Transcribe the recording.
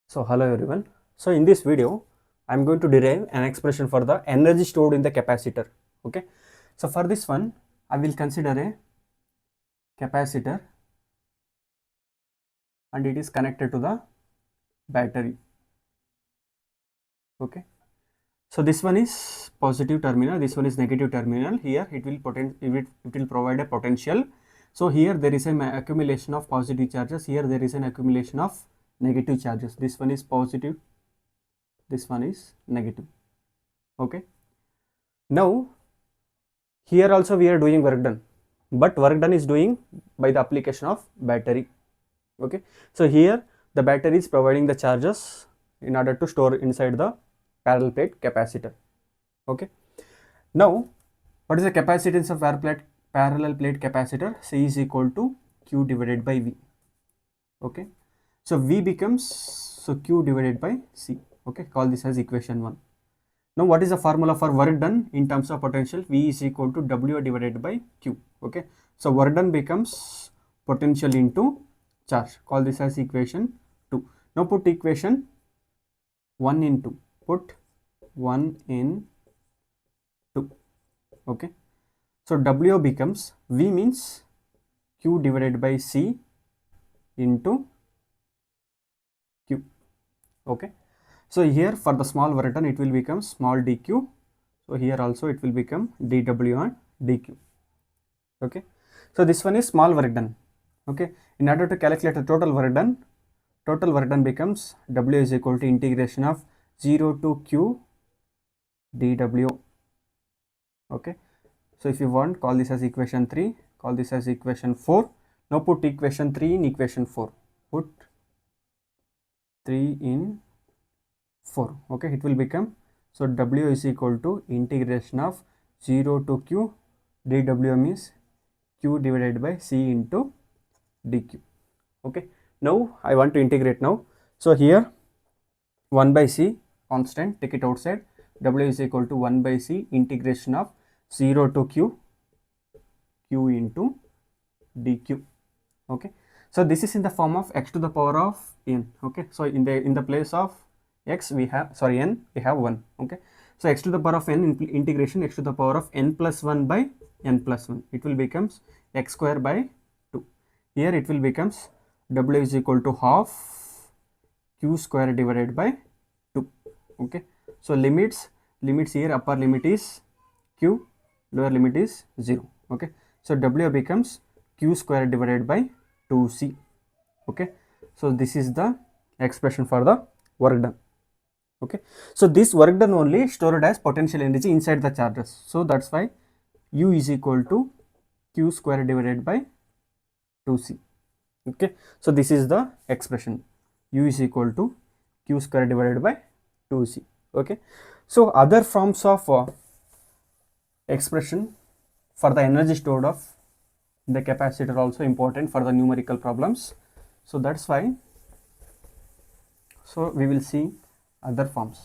So hello everyone. So in this video I am going to derive an expression for the energy stored in the capacitor. Okay. So for this one I will consider a capacitor and it is connected to the battery. Okay. So this one is positive terminal, this one is negative terminal. Here it will provide a potential. So here there is an accumulation of positive charges, here there is an accumulation of negative charges. This one is positive, this one is negative. Okay. Now here also we are doing work done, but work done is doing by the application of battery. Okay. So here the battery is providing the charges in order to store inside the parallel plate capacitor. Okay. Now what is the capacitance of parallel plate capacitor? C is equal to Q divided by V. Okay. So V becomes Q divided by C. Okay. Call this as equation 1. Now what is the formula for work done in terms of potential? V is equal to W divided by Q. Okay. So work done becomes potential into charge. Call this as equation 2. Now put equation 1 in 2. Put 1 in 2. Okay. So W becomes, V means Q divided by C into Q. Okay. So here for the small work done it will become small dq. So here also it will become dw and dq. Okay. So this one is small work done. Okay. In order to calculate the total work done becomes W is equal to integration of 0 to Q dw. Okay. So if you want, call this as equation 3, call this as equation 4. Now put equation 3 in equation 4. Put 3 in 4. Okay, it will become, so W is equal to integration of 0 to Q dw means Q divided by C into dq. Okay, now I want to integrate now. So here 1 by C constant, take it outside. W is equal to 1 by C integration of 0 to Q into dq. Okay, so this is in the form of x to the power of n. Okay, so in the place of x we have, sorry, n, we have 1. Okay, so x to the power of n integration x to the power of n plus 1 by n plus 1, it will becomes x square by 2. Here it will becomes W is equal to half Q square divided by 2. Okay, so limits here, upper limit is Q, lower limit is 0. Okay, so W becomes Q square divided by 2C. Okay, so this is the expression for the work done. Okay, so this work done only stored as potential energy inside the charges. So that's why U is equal to Q square divided by 2C. Okay, so this is the expression, U is equal to Q square divided by 2C. Okay, so other forms of expression for the energy stored of the capacitor also important for the numerical problems. So that's why, so we will see other forms.